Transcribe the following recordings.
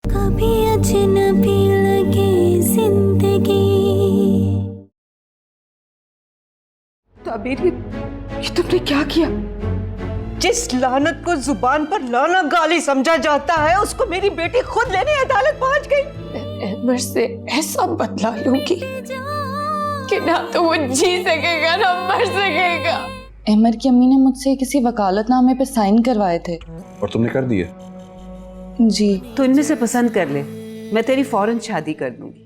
कभी अजनबी लगे जिंदगी। तो अबीर ये तुमने क्या किया? जिस लानत को जुबान पर लाना गाली समझा जाता है उसको मेरी बेटी खुद लेने अदालत पहुंच गई। अहमद से ऐसा बदला लूंगी कि ना तो वो जी सकेगा ना मर सकेगा। अहमद की अम्मी ने मुझसे किसी वकालतनामे पे साइन करवाए थे। और तुमने कर दिए? जी। तो इनमें से पसंद कर ले, मैं तेरी फौरन शादी कर दूंगी।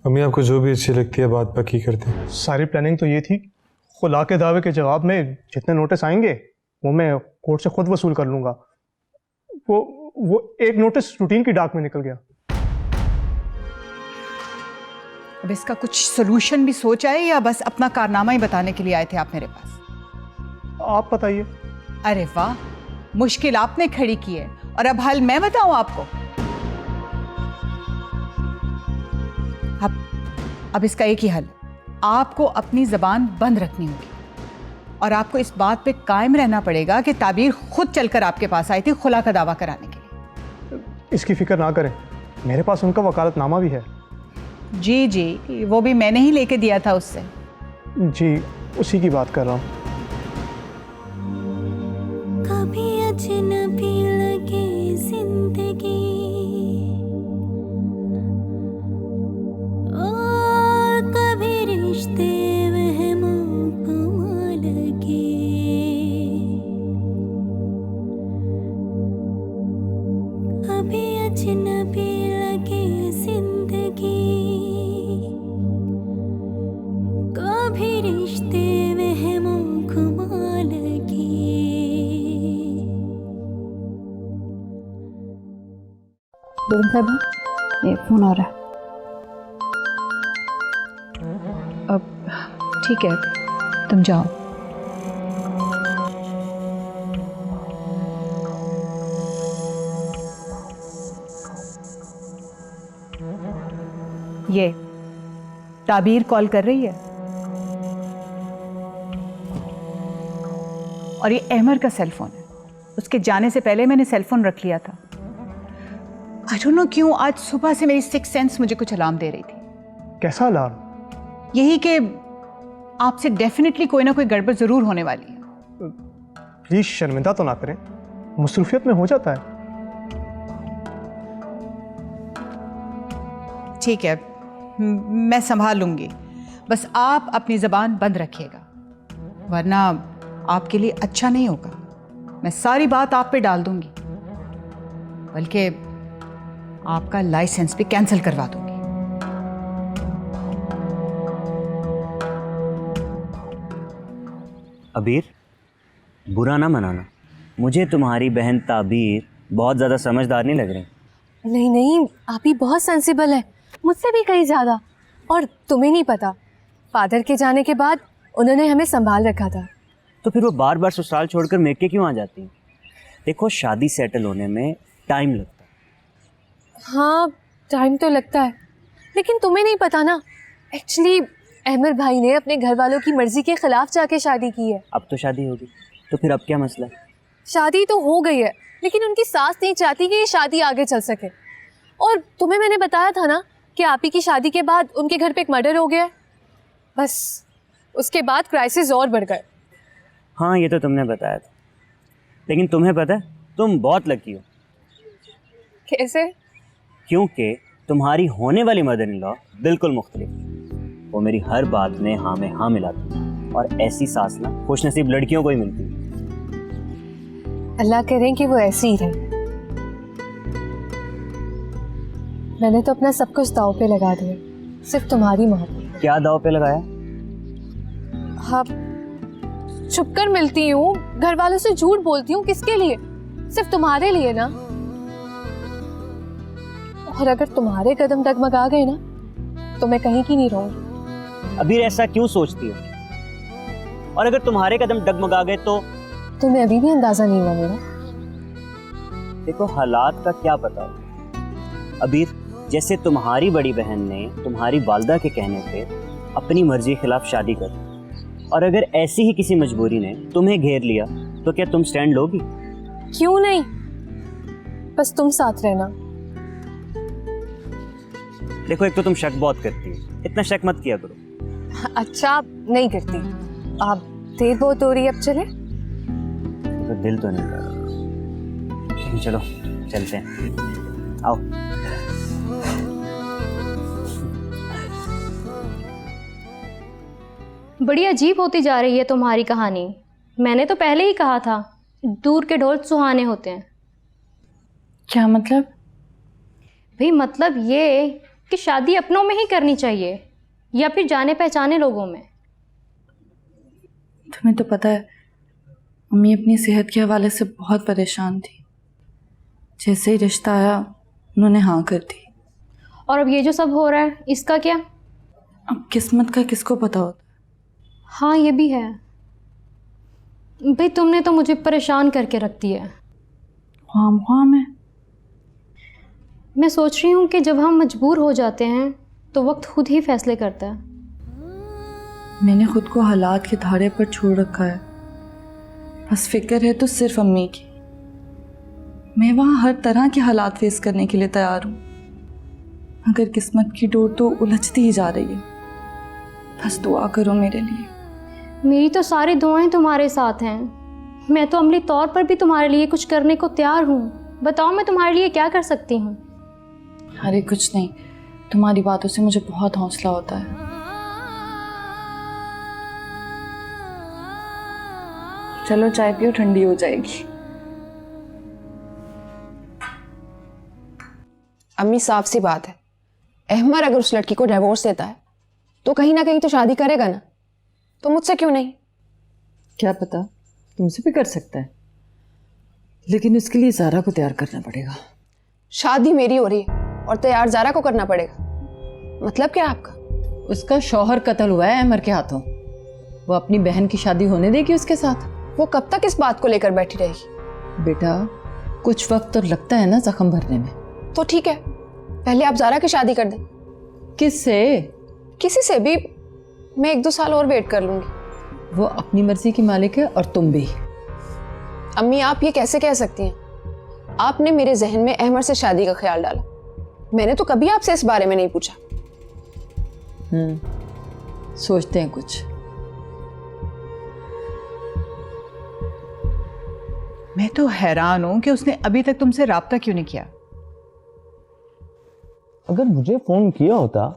अम्मी आपको जो भी अच्छी लगती है बात पक्की करते हैं। सारी प्लानिंग तो ये थी, खुला के दावे के जवाब में जितने नोटिस आएंगे वो मैं कोर्ट से खुद वसूल कर लूंगा। वो एक नोटिस रूटीन की डाक में निकल गया। अब इसका कुछ सोल्यूशन भी सोचा है या बस अपना कारनामा ही बताने के लिए आए थे आप मेरे पास? आप बताइए। अरे वाह, मुश्किल आपने खड़ी की है और अब हल मैं बताऊं आपको। अब इसका एक ही हल, आपको अपनी जबान बंद रखनी होगी और आपको इस बात पे कायम रहना पड़ेगा कि ताबीर खुद चलकर आपके पास आई थी खुला का दावा कराने के लिए। इसकी फिक्र ना करें, मेरे पास उनका वकालतनामा भी है। जी जी, वो भी मैंने ही लेके दिया था उससे। जी, उसी की बात कर रहा हूँ। कभी अजनबी लगे जिंदगी, ओ कभी रिश्ते वहमों को लगे, कभी अजनबी लगे जिंदगी, कभी रिश्ते वहमों को लगे। ये फोन आ रहा है। अब ठीक है, तुम जाओ। ये ताबीर कॉल कर रही है और ये अहमद का सेल फोन है। उसके जाने से पहले मैंने सेल फोन रख लिया था। आई डोंट नो क्यों आज सुबह से मेरी सिक्स सेंस मुझे कुछ अलार्म दे रही थी। कैसा अलार्म? यही कि आपसे डेफिनेटली कोई ना कोई गड़बड़ जरूर होने वाली है। प्लीज शर्मिंदा तो ना करें, मसरूफियत में हो जाता है। ठीक है, मैं संभाल लूंगी, बस आप अपनी ज़बान बंद रखिएगा वरना आपके लिए अच्छा नहीं होगा। मैं सारी बात आप पे डाल दूंगी, बल्कि आपका लाइसेंस भी कैंसिल करवा दूंगी। अबीर, बुरा ना मनाना, मुझे तुम्हारी बहन ताबीर बहुत ज़्यादा समझदार नहीं लग रही। नहीं नहीं, आप ही बहुत सेंसिबल है, मुझसे भी कहीं ज़्यादा। और तुम्हें नहीं पता, फादर के जाने के बाद उन्होंने हमें संभाल रखा था। तो फिर वो बार बार ससुराल छोड़कर मेके क्यों आ जाती हैं? देखो, शादी सेटल होने में टाइम लगता है। हाँ, टाइम तो लगता है, लेकिन तुम्हें नहीं पता ना, एक्चुअली अहमद भाई ने अपने घर वालों की मर्जी के खिलाफ जाके शादी की है। अब तो शादी होगी, तो फिर अब क्या मसला है? शादी तो हो गई है, लेकिन उनकी सास नहीं चाहती कि ये शादी आगे चल सके। और तुम्हें मैंने बताया था ना कि आप ही की शादी के बाद उनके घर पे एक मर्डर हो गया। बस उसके बाद क्राइसिस और बढ़ गए। हाँ, ये तो तुमने बताया था, लेकिन तुम्हें पता है तुम बहुत लकी हो। कैसे? क्योंकि तुम्हारी होने वाली मदर इन लॉ बिल्कुल मुख्तलिफ। वो मेरी हर बात में हाँ में हाँ मिलाती है, और ऐसी सास ना खुशनसीब लड़कियों को ही मिलती है। अल्लाह करें कि वो ऐसी ही रहे। मैंने तो अपना सब कुछ दांव पे लगा दिया, सिर्फ तुम्हारी मोहब्बत। क्या दांव पे लगाया? हाँ, छुपकर मिलती हूँ, घर वालों से झूठ बोलती हूँ, किसके लिए? सिर्फ तुम्हारे लिए ना। और अगर तुम्हारे कदम डगमगा गए ना तो मैं कहीं की नहीं रहूंगी। अभी ऐसा क्यों सोचती हो? और अगर तुम्हारे कदम डगमगा गए तो? तुम्हें अभी भी अंदाजा नहीं हुआ मेरा। देखो, हालात का क्या पता। अबीर, जैसे तुम्हारी बड़ी बहन ने तुम्हारी वालदा के कहने पे अपनी मर्जी के खिलाफ शादी कर, और अगर ऐसी ही किसी मजबूरी ने तुम्हें घेर लिया तो क्या तुम स्टैंड लोगी? क्यों नहीं, बस तुम साथ रहना। देखो, एक तो तुम शक बहुत करती हो, इतना शक मत किया करो। अच्छा नहीं करती। आप देर बहुत हो रही है, अब चले? तो दिल तो नहीं कर रहा, लेकिन चलो चलते हैं, आओ। बड़ी अजीब होती जा रही है तुम्हारी कहानी। मैंने तो पहले ही कहा था, दूर के ढोल सुहाने होते हैं। क्या मतलब? भाई मतलब ये कि शादी अपनों में ही करनी चाहिए या फिर जाने पहचाने लोगों में। तुम्हें तो पता है मम्मी अपनी सेहत के हवाले से बहुत परेशान थी। जैसे ही रिश्ता आया उन्होंने हाँ कर दी। और अब ये जो सब हो रहा है इसका क्या? अब किस्मत का किसको पता होता। हाँ ये भी है। भाई तुमने तो मुझे परेशान करके रख दिया है। हाँ मैं सोच रही हूँ कि जब हम मजबूर हो जाते हैं तो वक्त खुद ही फैसले करता है। मैंने खुद को हालात के धारे पर छोड़ रखा है। बस फिक्र है तो सिर्फ अम्मी की। मैं वहाँ हर तरह के हालात फेस करने के लिए तैयार हूँ, मगर किस्मत की डोर तो उलझती ही जा रही है। बस दुआ करो मेरे लिए। मेरी तो सारी दुआएं तुम्हारे साथ हैं। मैं तो अमली तौर पर भी तुम्हारे लिए कुछ करने को तैयार हूँ। बताओ मैं तुम्हारे लिए क्या कर सकती हूँ? अरे कुछ नहीं, तुम्हारी बातों से मुझे बहुत हौसला होता है। चलो चाय पियो, ठंडी हो जाएगी। अम्मी साफ सी बात है, अहमर अगर उस लड़की को डिवोर्स देता है तो कहीं ना कहीं तो शादी करेगा ना, तो मुझसे क्यों नहीं? क्या पता, तुमसे भी कर सकता है, लेकिन उसके लिए ज़ारा को तैयार करना पड़ेगा। शादी मेरी हो रही है और तैयार ज़ारा को करना पड़ेगा? मतलब क्या आपका? उसका शौहर कत्ल हुआ है अहमर के हाथों। वो अपनी बहन की शादी होने देगी उसके साथ? वो कब तक इस बात को लेकर बैठी रहेगी? बेटा कुछ वक्त तो लगता है ना जख्म भरने में। तो ठीक है, पहले आप ज़ारा की शादी कर दें। किससे? किसी से भी। मैं 1-2 साल और वेट कर लूंगी। वो अपनी मर्जी की मालिक है और तुम भी। अम्मी आप ये कैसे कह सकती हैं? आपने मेरे जहन में अहमर से शादी का ख्याल डाला, मैंने तो कभी आपसे इस बारे में नहीं पूछा। सोचते हैं कुछ। मैं तो हैरान हूं कि उसने अभी तक तुमसे राब्ता क्यों नहीं किया। अगर मुझे फोन किया होता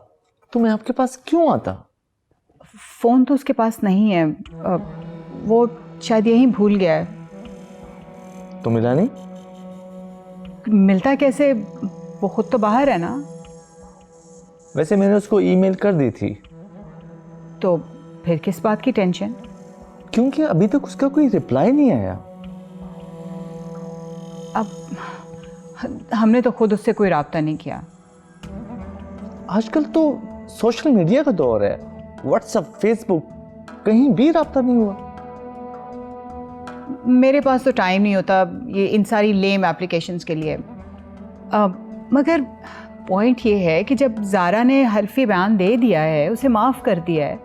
तो मैं आपके पास क्यों आता? फोन तो उसके पास नहीं है, वो शायद यहीं भूल गया है। तो मिला नहीं? मिलता कैसे, वो खुद तो बाहर है ना। वैसे मैंने उसको ईमेल कर दी थी। तो फिर किस बात की टेंशन? क्योंकि अभी तक उसका कोई रिप्लाई नहीं आया। अब हमने तो खुद उससे कोई राब्ता नहीं किया। आजकल तो सोशल मीडिया का दौर है, व्हाट्सएप, फेसबुक, कहीं भी राब्ता नहीं हुआ। मेरे पास तो टाइम नहीं होता ये इन सारी लेम एप्लीकेशंस के लिए। मगर पॉइंट ये है कि जब ज़ारा ने हल्फी बयान दे दिया है, उसे माफ़ कर दिया है,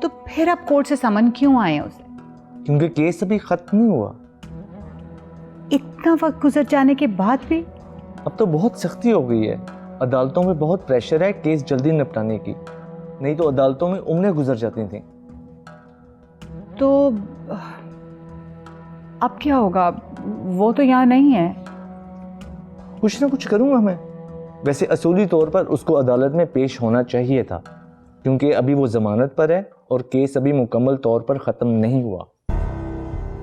तो फिर अब कोर्ट से समन क्यों आए उसे? क्योंकि केस अभी खत्म नहीं हुआ। इतना वक्त गुजर जाने के बाद भी? अब तो बहुत सख्ती हो गई है, अदालतों में बहुत प्रेशर है केस जल्दी निपटाने की, नहीं तो अदालतों में उम्रें गुजर जाती थी। तो अब क्या होगा? वो तो यहाँ नहीं है। कुछ ना कुछ करूंगा मैं। वैसे असूली तौर पर उसको अदालत में पेश होना चाहिए था, क्योंकि अभी वो जमानत पर है और केस अभी मुकम्मल तौर पर ख़त्म नहीं हुआ।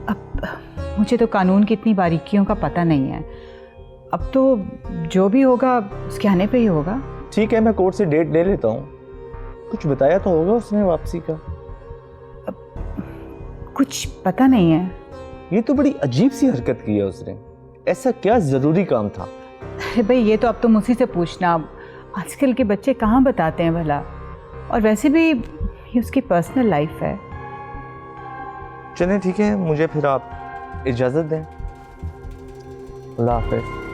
अब मुझे तो कानून की इतनी बारीकियों का पता नहीं है। अब तो जो भी होगा उसके आने पे ही होगा। ठीक है, मैं कोर्ट से डेट ले लेता हूँ। कुछ बताया तो होगा उसने वापसी का? कुछ पता नहीं है। ये तो बड़ी अजीब सी हरकत की है उसने। ऐसा क्या ज़रूरी काम था? अरे भाई ये तो अब तुम उसी से पूछना। आजकल के बच्चे कहाँ बताते हैं भला, और वैसे भी ये उसकी पर्सनल लाइफ है। चलें ठीक है, मुझे फिर आप इजाज़त दें। अल्लाह हाफ़िज़।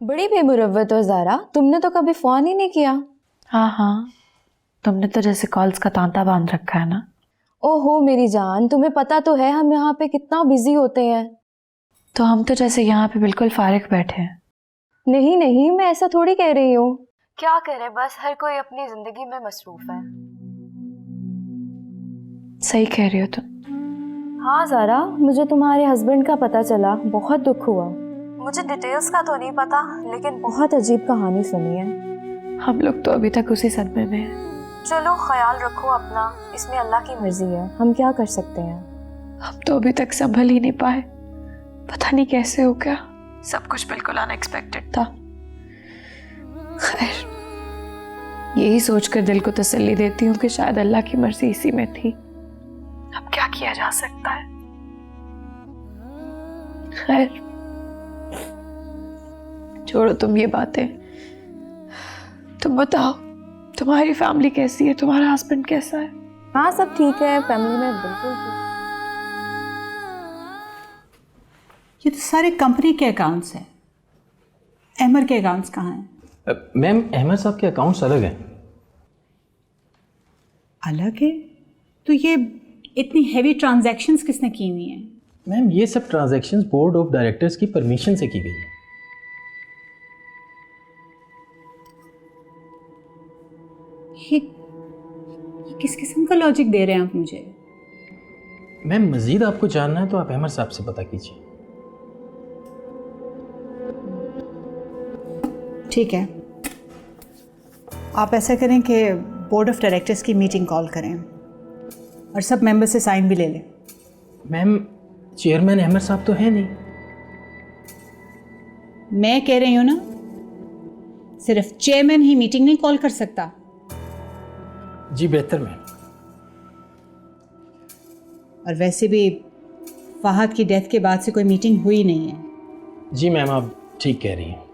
बड़ी बेमुरव्वत हो ज़ारा, तुमने तो कभी फ़ोन ही नहीं किया। हाँ, तुमने तो जैसे कॉल्स का तांता बांध रखा है ना। ओहो मेरी जान, तुम्हें पता तो है हम यहाँ पे कितना बिजी होते हैं। तो हम तो जैसे यहाँ पे बिल्कुल फारिग बैठे हैं। नहीं नहीं, मैं ऐसा थोड़ी कह रही हूँ। क्या करे, बस हर कोई अपनी जिंदगी में मसरूफ है। सही कह रही हो तुम। हाँ ज़ारा, मुझे तुम्हारे हस्बैंड का पता चला, बहुत दुख हुआ। मुझे डिटेल्स का तो नहीं पता, लेकिन बहुत अजीब कहानी सुनी है। हम लोग तो अभी तक उसी सदमे में हैं। चलो ख्याल रखो अपना, इसमें अल्लाह की मर्जी है, हम क्या कर सकते हैं। हम तो अभी तक संभल ही नहीं पाए, पता नहीं कैसे हो गया। सब कुछ बिल्कुल अनएक्सपेक्टेड था। खैर, यही सोचकर दिल को तसल्ली देती हूँ कि शायद अल्लाह की मर्जी इसी में थी। अब क्या किया जा सकता है। खैर, छोड़ो तुम ये बातें। तुम बताओ, तुम्हारी फैमिली कैसी है? तुम्हारा हस्बैंड कैसा है? हाँ सब ठीक है, फैमिली में बिल्कुल ठीक। ये तो सारे कंपनी के अकाउंट्स हैं। अहमर के अकाउंट्स कहाँ हैं? मैम, अहमद साहब के अकाउंट्स अलग हैं। अलग है? तो ये इतनी हैवी ट्रांजैक्शंस किसने की हुई हैं? मैम, ये सब ट्रांजैक्शंस बोर्ड ऑफ डायरेक्टर्स की परमिशन से की गई है। ये किस किस्म का लॉजिक दे रहे हैं आप मुझे? मैम, मजीद आपको जानना है तो आप अहमद साहब से पता कीजिए। ठीक है, आप ऐसा करें कि बोर्ड ऑफ डायरेक्टर्स की मीटिंग कॉल करें और सब मेंबर से साइन भी ले लें। मैम, चेयरमैन अहमद साहब तो है नहीं। मैं कह रही हूँ ना, सिर्फ चेयरमैन ही मीटिंग नहीं कॉल कर सकता। जी बेहतर मैम। और वैसे भी फहद की डेथ के बाद से कोई मीटिंग हुई नहीं है। जी मैम, आप ठीक कह रही हैं।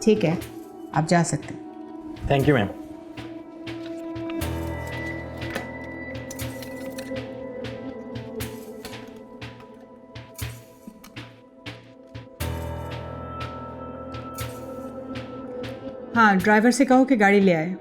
ठीक है, आप जा सकते हैं। Thank you ma'am. हाँ, ड्राइवर से कहो कि गाड़ी ले आए।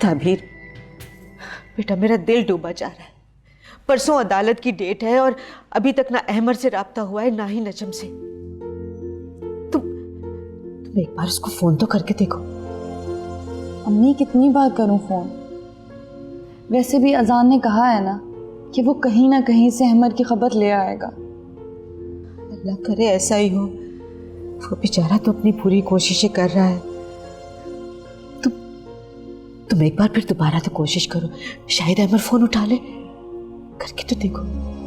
ताबीर, बेटा मेरा दिल डूबा जा रहा है। परसों अदालत की डेट है और अभी तक ना अहमद से राब्ता हुआ है, ना ही नजम से। तुम एक बार उसको फोन तो करके देखो। अम्मी, कितनी बार करूं फोन? वैसे भी अजान ने कहा है ना कि वो कहीं ना कहीं से अहमद की खबर ले आएगा। अल्लाह करे ऐसा ही हो। वो बेचारा तो अपनी पूरी कोशिशें कर रहा है। तुम एक बार फिर दोबारा तो कोशिश करो, शायद अहमद फोन उठा ले। करके तो देखो। तो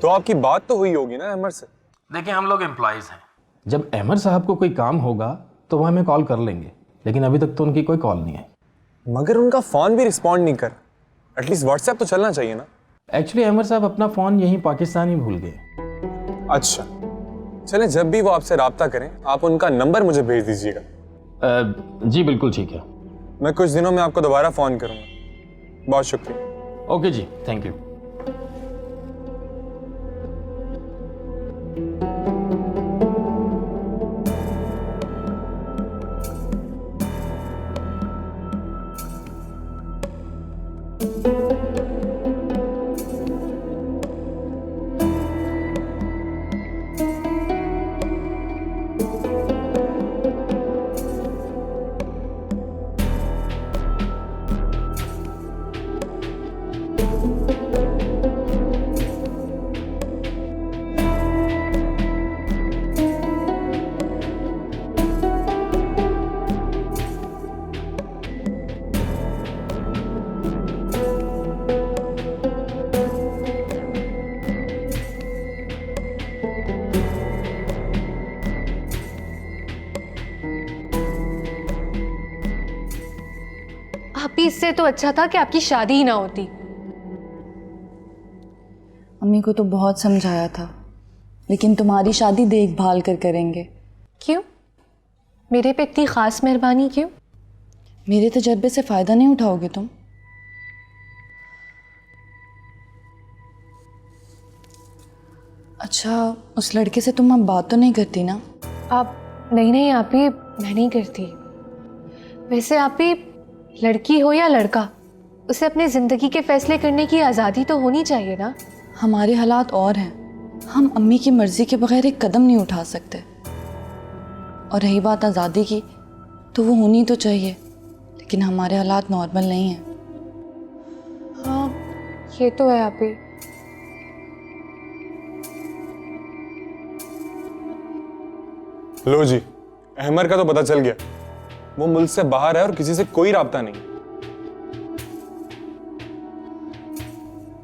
आपकी बात तो हुई होगी ना अहमद से? देखिए, हम लोग एम्प्लॉयज हैं। जब अहमद साहब को कोई काम होगा तो वो हमें कॉल कर लेंगे, लेकिन अभी तक तो उनकी कोई कॉल नहीं है। मगर उनका फ़ोन भी रिस्पॉन्ड नहीं कर, एटलीस्ट व्हाट्सएप तो चलना चाहिए ना। एक्चुअली अहमद साहब अपना फ़ोन यहीं पाकिस्तान ही भूल गए। अच्छा, चलें, जब भी वो आपसे राब्ता करें आप उनका नंबर मुझे भेज दीजिएगा। जी बिल्कुल ठीक है। मैं कुछ दिनों में आपको दोबारा फ़ोन करूँगा। बहुत शुक्रिया। ओके जी, थैंक यू। आपी, इससे तो अच्छा था कि आपकी शादी ही ना होती। अम्मी को तो बहुत समझाया था, लेकिन तुम्हारी शादी देखभाल कर करेंगे। क्यों? मेरे पे इतनी खास मेहरबानी क्यों? मेरे तजर्बे से फ़ायदा नहीं उठाओगे तुम? अच्छा, उस लड़के से तुम अब बात तो नहीं करती ना? आप नहीं आपी, मैं नहीं करती। वैसे आपी, लड़की हो या लड़का, उसे अपने ज़िंदगी के फैसले करने की आज़ादी तो होनी चाहिए ना। हमारे हालात और हैं, हम अम्मी की मर्ज़ी के बगैर एक कदम नहीं उठा सकते। और रही बात आज़ादी की, तो वो होनी तो चाहिए, लेकिन हमारे हालात नॉर्मल नहीं हैं। हाँ, ये तो है आपी। लो जी, अहमर का तो पता चल गया। वो मुल्क से बाहर है और किसी से कोई राब्ता नहीं।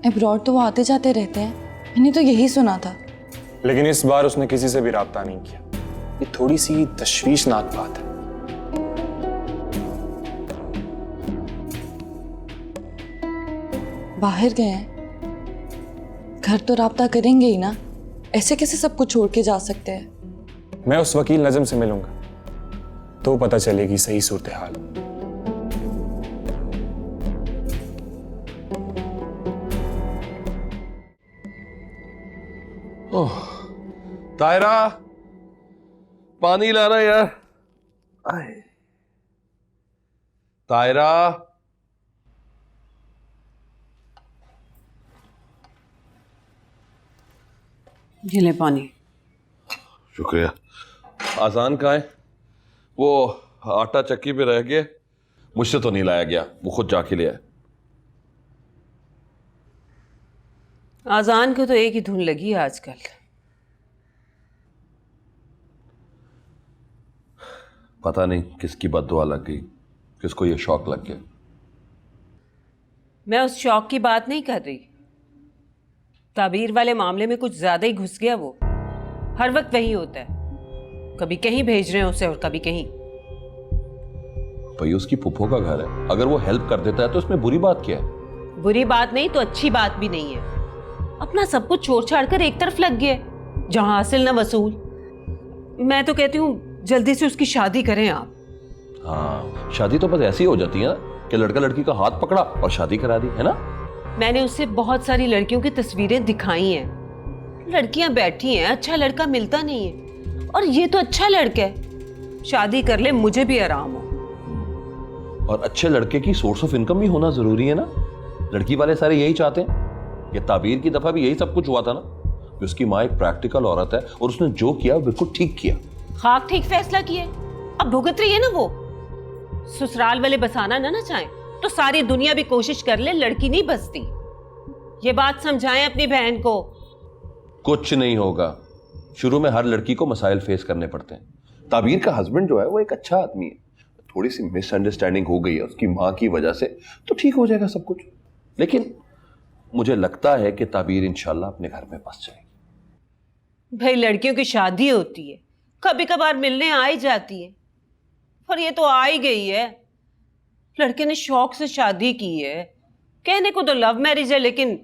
अब्रॉड तो वो आते जाते रहते हैं, मैंने तो यही सुना था। लेकिन इस बार उसने किसी से भी राब्ता नहीं किया। ये थोड़ी सी तशवीशनाक बात है। बाहर गए हैं, घर तो राब्ता करेंगे ही ना, ऐसे कैसे सब कुछ छोड़ के जा सकते हैं? मैं उस वकील नजम से मिलूंगा तो पता चलेगी सही सूरत हाल। ओह, तायरा, पानी लाना यार। आए। तायरा, ये ले पानी। शुक्रिया। आजान कहाँ है? वो आटा चक्की पे रह गया, मुझसे तो नहीं लाया गया, वो खुद जाके ले आया। आजान को तो एक ही धुन लगी है आजकल। पता नहीं किसकी बद्दुआ लग गई, किसको ये शौक लग गया। मैं उस शौक की बात नहीं कर रही, ताबीर वाले मामले में कुछ ज्यादा ही घुस गया वो। हर वक्त वही होता है, कभी कहीं भेज रहे हैं उसे और कभी कहीं। भाई उसकी फुफ्फो का घर है, अगर वो हेल्प कर देता है तो उसमें बुरी बात क्या है? बुरी बात नहीं तो अच्छी बात भी नहीं है। अपना सब कुछ छोड़ छाड़ कर एक तरफ लग गया, जहां हासिल ना वसूल। मैं तो कहती हूँ जल्दी से उसकी शादी करें आप। हाँ, शादी तो बस ऐसी हो जाती है ना कि लड़का लड़की का हाथ पकड़ा और शादी करा दी, है ना? मैंने उससे बहुत सारी लड़कियों की तस्वीरें दिखाई हैं, लड़कियां बैठी हैं, अच्छा लड़का मिलता नहीं है, और ये तो अच्छा लड़का है, शादी कर ले, मुझे भी आराम हो। और अच्छे लड़के की सोर्स ऑफ इनकम भी होना जरूरी है ना। लड़की वाले सारे यही चाहते हैं। ये ताबीर की दफा भी यही सब कुछ हुआ था ना कि उसकी माँ एक प्रैक्टिकल औरत है और उसने जो किया बिल्कुल ठीक किया। खाक ठीक फैसला किया, अब भुगत रही है ना वो। ससुराल वाले बसाना ना चाहें तो सारी दुनिया भी कोशिश कर ले, लड़की नहीं बसती। ये बात समझाएं अपनी बहन को। कुछ नहीं होगा, शुरू में हर लड़की को मसाइल फेस करने पड़ते हैं। ताबीर का हस्बैंड जो है वो एक अच्छा आदमी है, थोड़ी सी मिसअंडरस्टैंडिंग हो गई है उसकी माँ की वजह से, तो ठीक हो जाएगा सब कुछ। लेकिन मुझे लगता है कि ताबीर इंशाल्लाह अपने घर में बस जाएगी। भाई लड़कियों की शादी होती है, कभी कभार मिलने आ ही जाती है, पर ये तो आ ही गई है। लड़के ने शौक से शादी की है, कहने को तो लव मैरिज है, लेकिन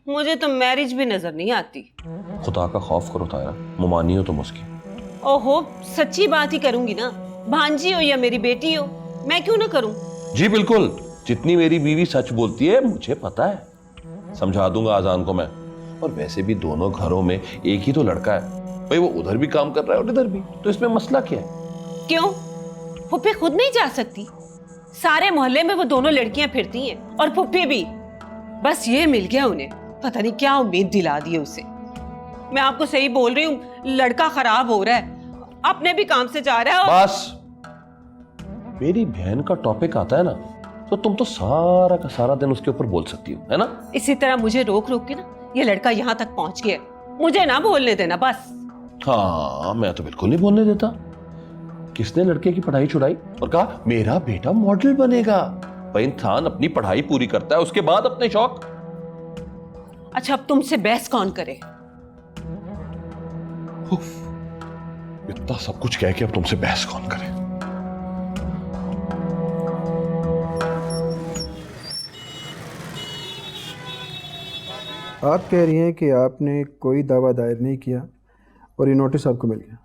मुझे तो मैरिज भी नजर नहीं आती। खुदा का खौफ करो तायरा, मुमानी हो तुम उसकी। ओहो, सच्ची बात ही करूंगी ना, भांजी हो या मेरी बेटी हो, मैं क्यों ना करूं? जी बिल्कुल, जितनी मेरी बीवी सच बोलती है मुझे पता है, समझा दूंगा आजान को मैं। और वैसे भी दोनों घरों में एक ही तो लड़का है भाई, वो उधर भी काम कर रहा है और इधर भी, तो इसमें मसला क्या है? क्यों, फुप्पी खुद नहीं जा सकती? सारे मोहल्ले में वो दोनों लड़कियां फिरती हैं, और फुप्पी भी। बस ये मिल गया उन्हें, पता नहीं क्या उम्मीद दिला दी उसे। मैं आपको सही बोल रही हूँ, लड़का खराब हो रहा है, अपने भी काम से जा रहा है। बस मेरी बहन का टॉपिक आता है ना तो तुम तो सारा का सारा दिन उसके ऊपर बोल सकती हो, है ना? इसी तरह मुझे रोक रोक के ना ये लड़का यहाँ तक पहुंच गया, मुझे ना बोलने देना बस। हाँ, मैं तो बिल्कुल नहीं बोलने देता। किसने लड़के की पढ़ाई छुड़ाई और कहा मेरा बेटा मॉडल बनेगा? भाई इंसान अपनी पढ़ाई पूरी करता है, उसके बाद अपने शौक। अच्छा, अब तुमसे बहस कौन करे? इतना सब कुछ कह के अब तुमसे बहस कौन करे? आप कह रही हैं कि आपने कोई दावा दायर नहीं किया और ये नोटिस आपको मिल गया,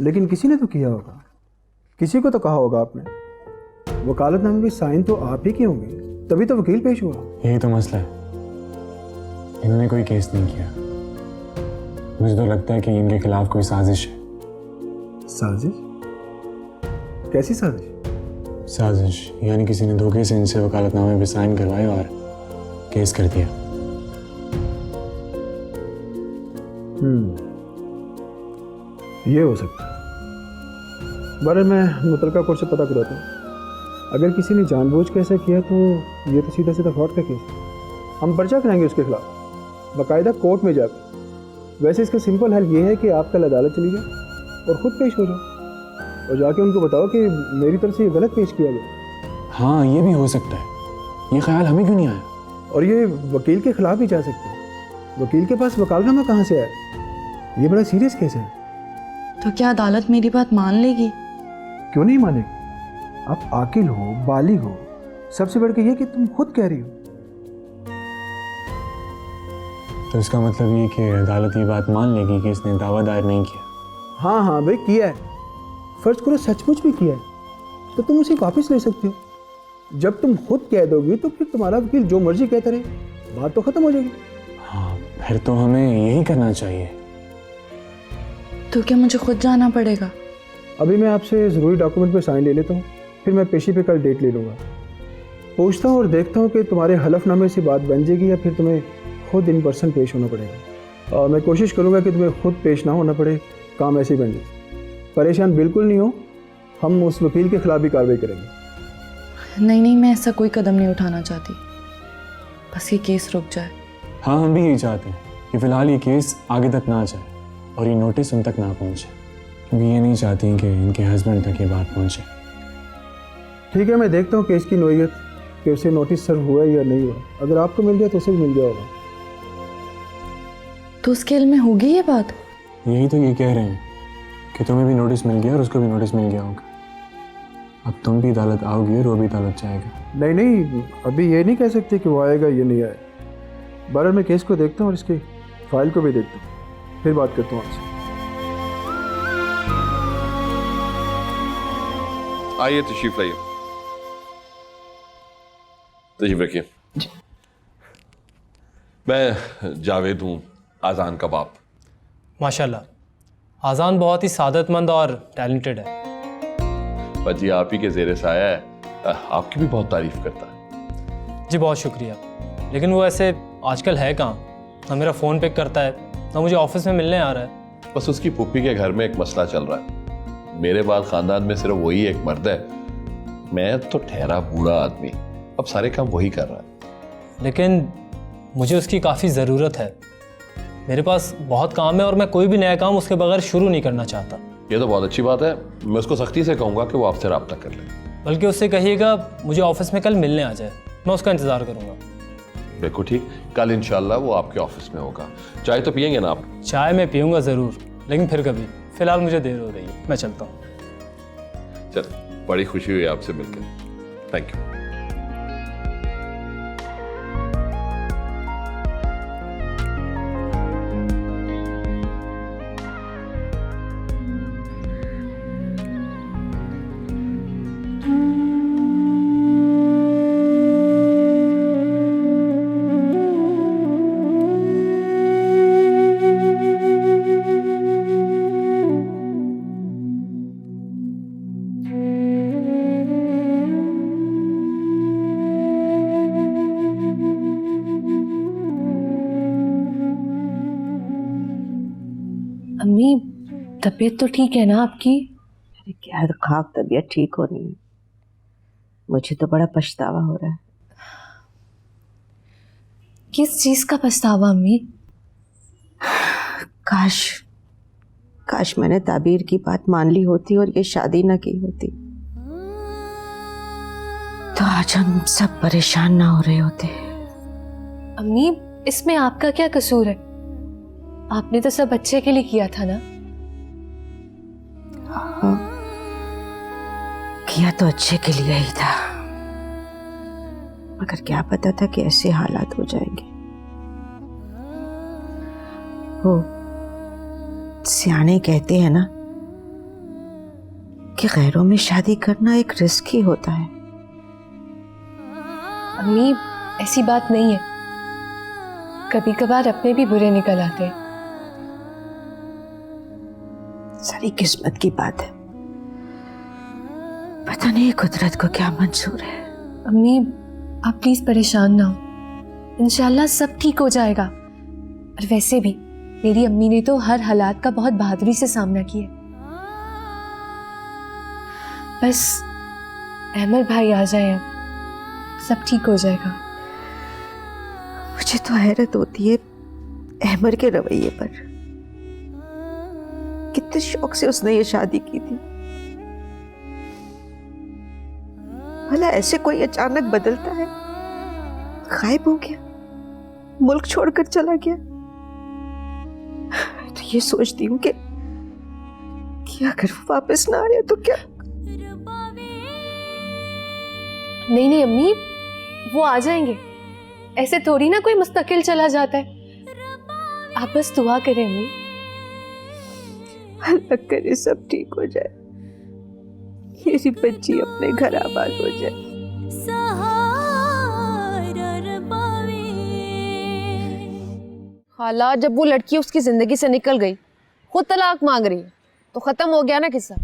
लेकिन किसी ने तो किया होगा, किसी को तो कहा होगा आपने। वकालतनामे पे साइन तो आप ही किए होंगे, तभी तो वकील पेश हुआ। यही तो मसला है, इन्होंने कोई केस नहीं किया। मुझे तो लगता है कि इनके खिलाफ कोई साजिश है। साजिश? कैसी साजिश? साजिश यानी किसी ने धोखे से इनसे वकालतनामे पे साइन करवाए और केस कर दिया। ये हो सकता है। बहरहाल मैं मुतलका कोर्ट से पता कराता हूँ। अगर किसी ने जानबूझ के ऐसा किया तो ये तो सीधा सीधा फ्रॉड का केस है। हम पर्चा कराएंगे उसके खिलाफ बाकायदा कोर्ट में जाकर। वैसे इसका सिंपल हल ये है कि आप कल अदालत चली जाओ और ख़ुद पेश हो जाओ और जाके उनको बताओ कि मेरी तरफ से ये गलत पेश किया गया। हाँ, ये भी हो सकता है। ये ख्याल हमें क्यों नहीं आया? और ये वकील के खिलाफ भी जा सकते हैं। वकील के पास वकालतनामा कहाँ से आया? ये बड़ा सीरियस केस है। तो क्या अदालत मेरी बात मान लेगी? क्यों नहीं मानेगी? आप आकिल हो, बालिग हो, सबसे बढ़ के ये कि तुम खुद कह रही हो। तो इसका मतलब ये कि अदालत ये बात मान लेगी कि इसने दावा दायर नहीं किया। हाँ हाँ भाई, किया है। फर्ज करो सचमुच भी किया है तो तुम उसे वापस ले सकते हो। जब तुम खुद कह दोगी तो फिर तुम्हारा वकील जो मर्जी कहता रहे, बात तो खत्म हो जाएगी। हाँ, फिर तो हमें यही करना चाहिए। तो क्या मुझे खुद जाना पड़ेगा? अभी मैं आपसे ज़रूरी डॉक्यूमेंट पे साइन ले लेता हूँ, फिर मैं पेशी पे कल डेट ले लूँगा। पूछता हूँ और देखता हूँ कि तुम्हारे हलफनामे से बात बन जाएगी या फिर तुम्हें खुद इन पर्सन पेश होना पड़ेगा। और मैं कोशिश करूँगा कि तुम्हें खुद पेश ना होना पड़े, काम ऐसे ही बन जाए। परेशान बिल्कुल नहीं हो, हम उस वकील के खिलाफ भी कार्रवाई करेंगे। नहीं, मैं ऐसा कोई कदम नहीं उठाना चाहती, बस ये केस रुक जाए। हाँ, हम भी यही चाहते हैं कि फ़िलहाल ये केस आगे तक ना जाए और ये नोटिस उन तक ना पहुँचे, क्योंकि ये नहीं चाहती कि इनके हस्बैंड तक ये बात पहुँचे। ठीक है, मैं देखता हूँ केस की नोयत कि उसे नोटिस सर्व हुआ या नहीं हुआ। अगर आपको मिल गया तो उसे भी मिल गया होगा। तो उसके इल्म में होगी ये बात? यही तो ये कह रहे हैं कि तुम्हें भी नोटिस मिल गया और उसको भी नोटिस मिल गया होगा। अब तुम भी अदालत आओगी और वो भी अदालत जाएगा। नहीं, अभी ये नहीं कह सकते कि वो आएगा ये नहीं आएगा। बहरहाल मैं केस को देखता हूँ और इसकी फाइल को भी देखता हूँ, फिर बात करता हूँ आपसे। आइए, तशरीफ लाइए, तशरीफ रखिए। मैं जावेद हूँ, आज़ान का बाप। माशाल्लाह, आज़ान बहुत ही सादतमंद और टैलेंटेड है। जी आप ही के ज़ेरे साया है, आपकी भी बहुत तारीफ करता है। जी बहुत शुक्रिया, लेकिन वो ऐसे आजकल है कहाँ? ना मेरा फ़ोन पिक करता है, ना मुझे ऑफिस में मिलने आ रहा है। बस उसकी पुप्पी के घर में एक मसला चल रहा है। मेरे बाद ख़ानदान में सिर्फ वही एक मर्द है, मैं तो ठहरा बूढ़ा आदमी, अब सारे काम वही कर रहा है। लेकिन मुझे उसकी काफ़ी ज़रूरत है। मेरे पास बहुत काम है और मैं कोई भी नया काम उसके बगैर शुरू नहीं करना चाहता। ये तो बहुत अच्छी बात है, मैं उसको सख्ती से कहूँगा कि वो आपसे रब्ता कर ले। बल्कि उससे कहिएगा मुझे ऑफिस में कल मिलने आ जाए, मैं उसका इंतज़ार करूँगा। बिल्कुल ठीक, कल इंशाल्लाह वो आपके ऑफिस में होगा। चाय तो पियेंगे ना आप? चाय मैं पीऊँगा ज़रूर, लेकिन फिर कभी। फ़िलहाल मुझे देर हो रही है, मैं चलता हूँ। चल, बड़ी खुशी हुई आपसे मिलकर। Thank you. अम्मी, तबीयत तो ठीक है ना आपकी? अरे क्या खाक तबीयत ठीक होनी है, मुझे तो बड़ा पछतावा हो रहा है। किस चीज का पछतावा अम्मी? काश मैंने ताबीर की बात मान ली होती और ये शादी ना की होती, तो आज हम सब परेशान ना हो रहे होते। अम्मी, इसमें आपका क्या कसूर है? आपने तो सब अच्छे के लिए किया था ना? हाँ, किया तो अच्छे के लिए ही था, मगर क्या पता था कि ऐसे हालात हो जाएंगे। वो सियाने कहते हैं ना कि गैरों में शादी करना एक रिस्क ही होता है। अम्मी ऐसी बात नहीं है, कभी कभार अपने भी बुरे निकल आते हैं। सारी किस्मत की बात है, पता नहीं कुदरत को क्या मंजूर है। अम्मी आप प्लीज परेशान ना हो, इंशाल्लाह सब ठीक हो जाएगा। और वैसे भी मेरी अम्मी ने तो हर हालात का बहुत बहादुरी से सामना किया। बस अहमद भाई आ जाए, अब सब ठीक हो जाएगा। मुझे तो हैरत होती है अहमद के रवैये पर, कितने शौक से उसने ये शादी की थी। भला ऐसे कोई अचानक बदलता है? गायब हो गया, मुल्क छोड़कर चला गया। तो ये सोचती हूँ कि अगर वो वापस ना आया तो क्या। नहीं नहीं अम्मी, वो आ जाएंगे, ऐसे थोड़ी ना कोई मुस्तकिल चला जाता है। आप बस दुआ करें अम्मी। अल्लाह करे सब ठीक हो जाए, मेरी बच्ची अपने घर आबाद हो जाए। खाला, जब वो लड़की उसकी जिंदगी से निकल गई, खुद तलाक मांग रही है, तो खत्म हो गया ना किस्सा।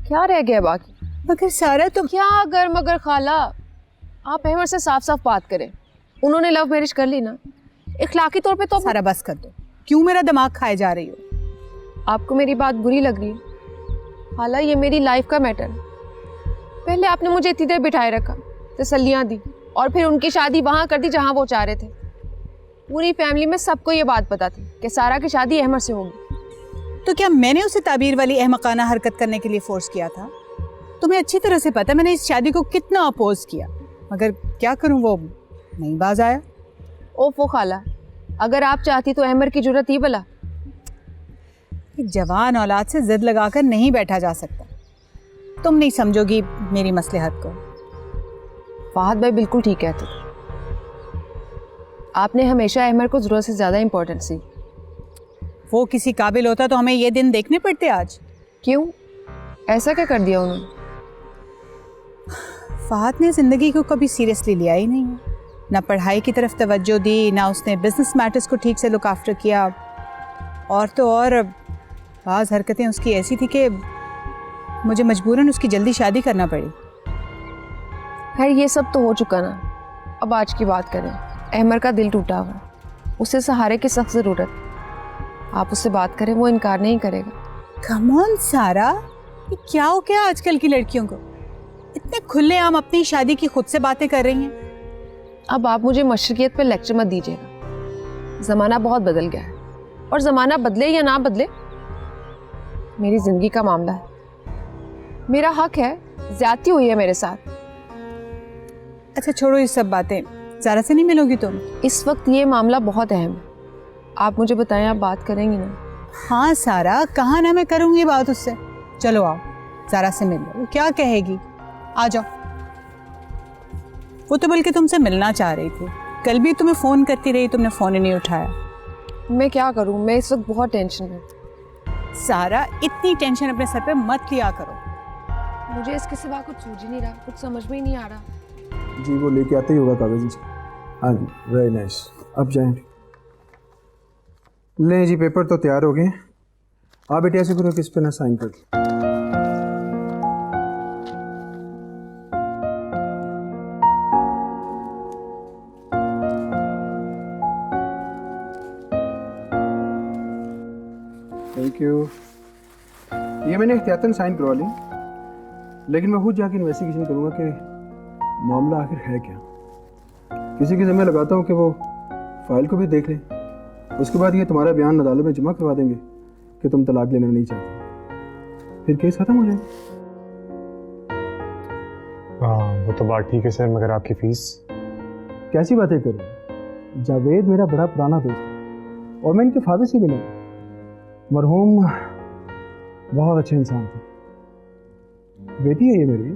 क्या रह गया बाकी? मगर सारा तो क्या अगर मगर खाला, आप अहमद से साफ साफ बात करें। उन्होंने लव मैरिज कर ली ना, इखलाकी तौर पे तो सारा बस कर दो, क्यों मेरा दिमाग खाए जा रही हो? आपको मेरी बात बुरी लग रही है? खाला, ये मेरी लाइफ का मैटर है। पहले आपने मुझे इतनी देर बिठाए रखा, तसल्लियाँ दी, और फिर उनकी शादी वहाँ कर दी जहाँ वो चाह रहे थे। पूरी फैमिली में सबको ये बात पता थी कि सारा की शादी अहमद से होगी। तो क्या मैंने उसे ताबीर वाली अहमकाना हरकत करने के लिए फोर्स किया था? तुम्हें अच्छी तरह से पता मैंने इस शादी को कितना अपोज किया, मगर क्या करूं, वो नहीं बाज आया। ओफो खाला, अगर आप चाहती तो अहमद की जरूरत ही भला। एक जवान औलाद से जिद लगाकर नहीं बैठा जा सकता। तुम नहीं समझोगी मेरी मसलहत को। फहद भाई बिल्कुल ठीक कहते थे, आपने हमेशा अहमद को जरूरत से ज़्यादा इम्पोर्टेंस दी। वो किसी काबिल होता तो हमें ये दिन देखने पड़ते आज। क्यों, ऐसा क्या कर दिया उन्होंने? फहद ने ज़िंदगी को कभी सीरियसली लिया ही नहीं है, ना पढ़ाई की तरफ तवज्जो दी, ना उसने बिजनेस मैटर्स को ठीक से लुक आफ्टर किया। और तो और बाज़ हरकतें उसकी ऐसी थी कि मुझे मजबूरन उसकी जल्दी शादी करना पड़ी। खैर ये सब तो हो चुका ना, अब आज की बात करें। अहमद का दिल टूटा हुआ, उसे सहारे की सख्त ज़रूरत। आप उससे बात करें, वो इनकार नहीं करेगा। कम ऑन सारा, ये क्या हो गया आजकल की लड़कियों को? इतने खुलेआम अपनी शादी की खुद से बातें कर रही हैं। अब आप मुझे मशरकियत पे लेक्चर मत दीजिएगा। ज़माना बहुत बदल गया है, और ज़माना बदले या ना बदले मेरी ज़िंदगी का मामला है। मेरा हक है, ज़्यादती हुई है मेरे साथ। अच्छा छोड़ो ये सब बातें, ज़ारा से नहीं मिलोगी तुम? इस वक्त ये मामला बहुत अहम है। आप मुझे बताएं, आप बात करेंगी ना? हाँ सारा, कहाँ ना मैं करूँगी बात उससे। चलो आओ, ज़ारा से मिल लो, वो क्या कहेगी। आ जाओ। वो तो बल्कि तुमसे मिलना चाह रही थी, कल भी तुम्हें फ़ोन करती रही, तुमने फ़ोन ही नहीं उठाया। मैं क्या करूँ, मैं इस वक्त बहुत टेंशन में। सारा, इतनी टेंशन अपने सर पे मत लिया करो। मुझे इसके सिवा कुछ सूझ ही नहीं रहा, कुछ समझ में ही नहीं आ रहा। जी वो लेके आते ही होगा कागज जी। हाँ जी, वेरी नाइस। अब जाएं। लें जी, पेपर तो तैयार हो गए। आप बेटे ऐसे करो कि इस पे ना साइन कर दो। Thank you. ये मैंने एहतियातन साइन करवा ली, लेकिन मैं खुद जाके इन्वेस्टिगेशन करूँगा कि मामला आखिर है क्या। किसी की ज़िम्मे लगाता हूँ कि वो फाइल को भी देख लें, उसके बाद ये तुम्हारा बयान अदालत में जमा करवा देंगे कि तुम तलाक लेना नहीं चाहते, फिर केस खत्म हो जाए। हाँ वो तो बात ठीक है सर, मगर आपकी फीस? कैसी बातें कर रहे हैं? जावेद मेरा बड़ा पुराना दोस्त है और मैं इनके फादर से मिला। मरहूम बहुत अच्छे इंसान थे। बेटी है ये मेरी,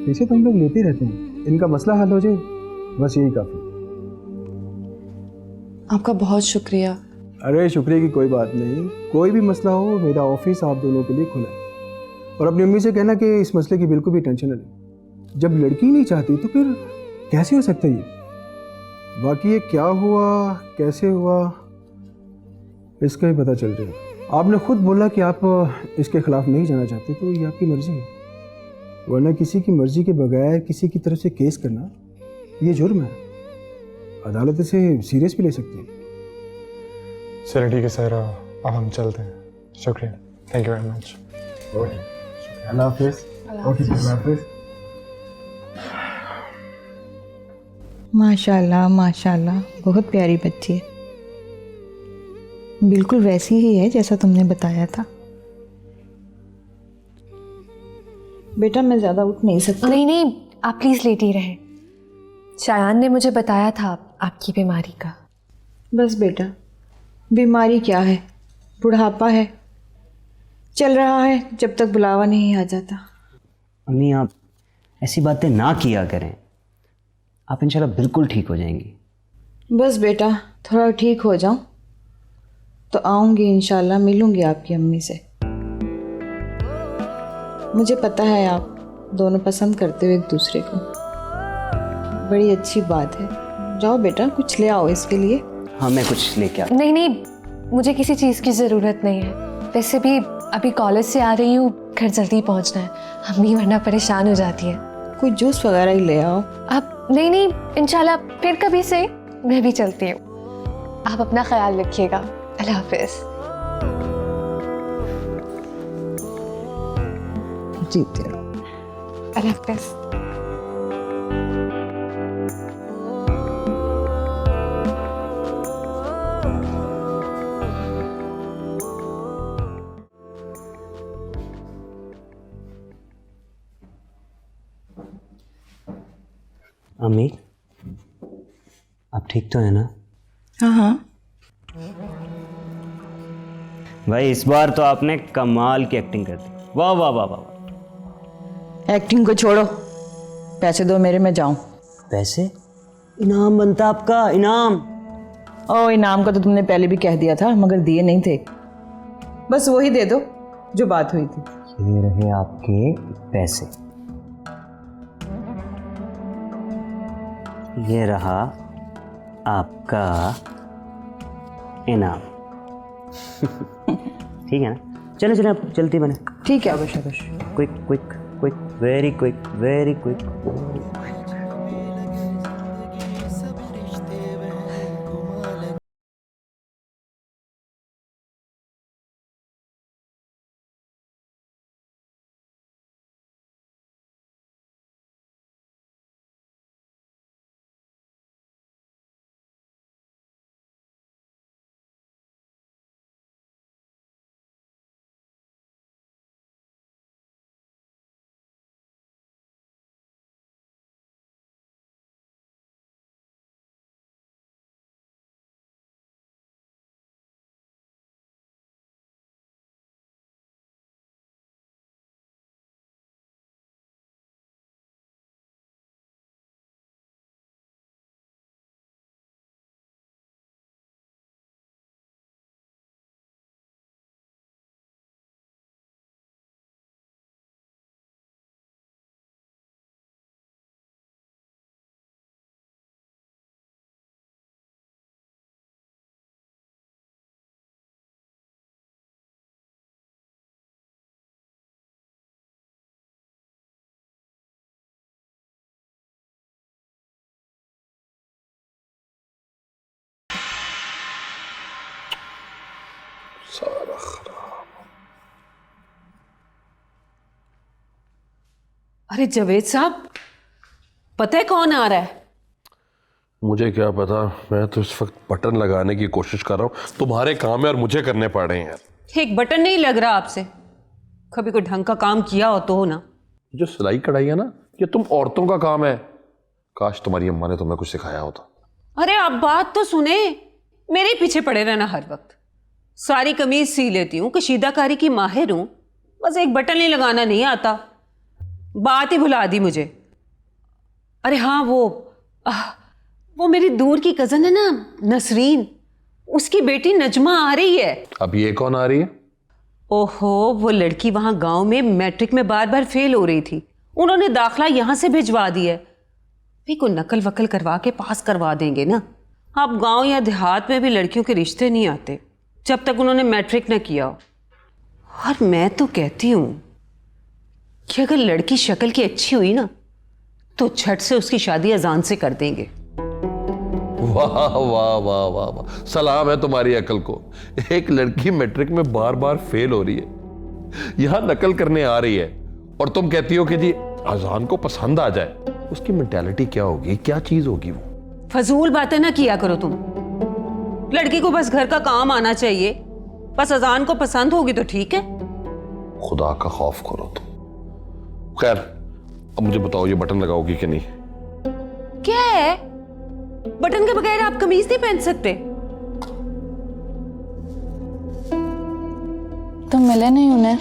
पीछे तो हम लोग लेते रहते हैं, इनका मसला हल हो जाए बस यही काफ़ी। आपका बहुत शुक्रिया। अरे शुक्रिया की कोई बात नहीं, कोई भी मसला हो मेरा ऑफिस आप दोनों के लिए खुला है। और अपनी अम्मी से कहना कि इस मसले की बिल्कुल भी टेंशन न लें। जब लड़की नहीं चाहती तो फिर कैसे हो सकता है ये? बाकी ये क्या हुआ कैसे हुआ इसका ही पता चल रहा है। आपने खुद बोला कि आप इसके खिलाफ नहीं जाना चाहते, तो ये आपकी मर्जी है, वरना किसी की मर्जी के बगैर किसी की तरफ से केस करना ये जुर्म है। अदालत इसे सीरियस भी ले सकती है। चलो ठीक है सर, अब हम चलते हैं। शुक्रिया, थैंक यू वेरी मच। अल्लाह हाफिज़। ओके, अल्लाह हाफिज़। माशाल्लाह माशाल्लाह, बहुत प्यारी बच्ची है, बिल्कुल वैसी ही है जैसा तुमने बताया था। बेटा मैं ज़्यादा उठ नहीं सकती। नहीं नहीं, आप प्लीज़ लेट ही रहें। शायान ने मुझे बताया था आपकी बीमारी का। बस बेटा, बीमारी क्या है, बुढ़ापा है, चल रहा है जब तक बुलावा नहीं आ जाता। अम्मी आप ऐसी बातें ना किया करें, आप इंशाल्लाह बिल्कुल ठीक हो जाएंगी। बस बेटा थोड़ा ठीक हो जाऊं तो आऊँगी इंशाल्लाह, मिलूँगी आपकी अम्मी से। मुझे पता है आप दोनों पसंद करते हो एक दूसरे को, बड़ी अच्छी बात है। जाओ बेटा कुछ ले आओ इसके लिए। हाँ मैं कुछ लेके आता। नहीं नहीं, मुझे किसी चीज़ की ज़रूरत नहीं है। वैसे भी अभी कॉलेज से आ रही हूँ, घर जल्दी पहुँचना है, अम्मी वरना परेशान हो जाती है। कोई जूस वगैरह ही ले आओ। आप नहीं नहीं, इंशाल्लाह फिर कभी से मैं भी चलती हूँ। आप अपना ख्याल रखिएगा। अल्लाह हाफिज़। जीते रहो। अल्लाह हाफिज़। अम्मी आप ठीक तो है ना? हाँ हाँ भाई इस बार तो आपने कमाल की एक्टिंग कर दी। वाह वाह वाह वाह। एक्टिंग को छोड़ो, पैसे दो मेरे, मैं जाऊं। पैसे? इनाम बनता आपका, इनाम। ओ इनाम का तो तुमने पहले भी कह दिया था, मगर दिए नहीं थे। बस वही दे दो जो बात हुई थी। ये रहे आपके पैसे, ये रहा आपका इनाम। ठीक है ना? चलो चलो आप चलती बने। ठीक है अवश्य अवश्य। Quick quick quick, very quick very quick. सारा खराब। अरे जावेद साहब, पता है कौन आ रहा है? मुझे क्या पता, मैं तो इस वक्त बटन लगाने की कोशिश कर रहा हूँ। तुम्हारे काम है और मुझे करने पड़ रहे हैं यार। एक बटन नहीं लग रहा आपसे। कभी कोई ढंग का काम किया हो तो हो ना। जो सिलाई कढ़ाई है ना, ये तुम औरतों का काम है। काश तुम्हारी अम्मा ने तुम्हें कुछ सिखाया होता। अरे आप बात तो सुने, मेरे पीछे पड़े रहना हर वक्त। सारी कमीज सी लेती हूँ, कशीदाकारी की माहिर हूँ, बस एक बटन नहीं लगाना नहीं आता। बात ही भुला दी मुझे। अरे हाँ वो मेरी दूर की कज़न है ना नसरीन, उसकी बेटी नजमा आ रही है। अब ये कौन आ रही है? ओहो, वो लड़की वहां गांव में मैट्रिक में बार बार फेल हो रही थी, उन्होंने दाखला यहां से भिजवा दिया है। भी को नकल वकल करवा के पास करवा देंगे ना। अब गांव या देहात में भी लड़कियों के रिश्ते नहीं आते जब तक उन्होंने मैट्रिक न किया हो। और मैं तो कहती हूं कि अगर लड़की शक्ल की अच्छी हुई ना तो झट से उसकी शादी अजान से कर देंगे। वाह वाह वाह वाह वाह, सलाम है तुम्हारी अकल को। एक लड़की मैट्रिक में बार बार फेल हो रही है, यहां नकल करने आ रही है, और तुम कहती हो कि जी अजान को पसंद आ जाए। उसकी मेंटालिटी क्या होगी, क्या चीज होगी वो? फजूल बातें ना किया करो तुम। लड़की को बस घर का काम आना चाहिए, बस अजान को पसंद होगी तो ठीक है। खुदा का खौफ करो तुम। खैर, अब मुझे बताओ ये बटन लगाओगी कि नहीं? क्या है, बटन के बगैर आप कमीज नहीं पहन सकते? तुम मिले नहीं उन्हें?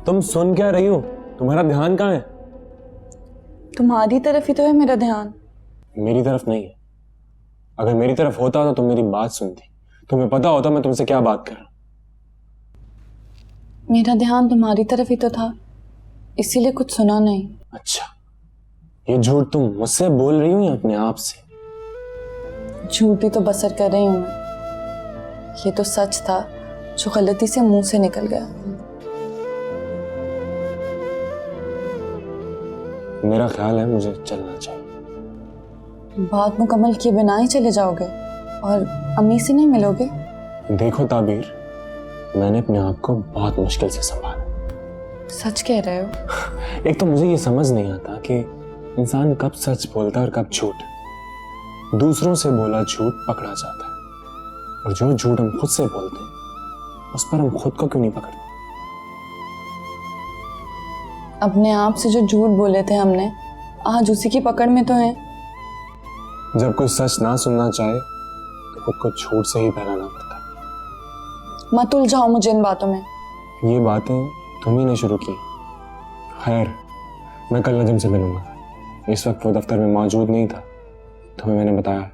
तुम सुन क्या रही हो? तुम्हारा ध्यान कहाँ है? तुम्हारी तरफ ही तो है मेरा ध्यान। मेरी तरफ नहीं है। अगर मेरी तरफ होता तो तुम मेरी बात सुनती, तुम्हें पता होता मैं तुमसे क्या बात कर रहा हूं। मेरा ध्यान तुम्हारी तरफ ही तो था, इसीलिए कुछ सुना नहीं। अच्छा, ये झूठ तुम मुझसे बोल रही हो या अपने आप से? झूठी तो बसर कर रही हूं मैं। ये तो सच था जो गलती से मुंह से निकल गया। मेरा ख्याल है मुझे चलना चाहिए। बात मुकम्मल किए बिना ही चले जाओगे और अम्मी से नहीं मिलोगे? देखो ताबीर, मैंने अपने आप को बहुत मुश्किल से संभाला। सच कह रहे हो? एक तो मुझे ये समझ नहीं आता कि इंसान कब सच बोलता है और कब झूठ। दूसरों से बोला झूठ पकड़ा जाता है, और जो झूठ हम खुद से बोलते हैं उस पर हम खुद को क्यों नहीं पकड़ते? अपने आप से जो झूठ बोले थे हमने, आज उसी की पकड़ में तो हैं। जब कोई सच ना सुनना चाहे तो खुद को झूठ से ही बहलाना पड़ता है। मत उलझाओ मुझे इन बातों में। ये बातें तुम ही ने शुरू की। खैर, मैं कल नजम से मिलूंगा। इस वक्त वो दफ्तर में मौजूद नहीं था, तुम्हें मैंने बताया।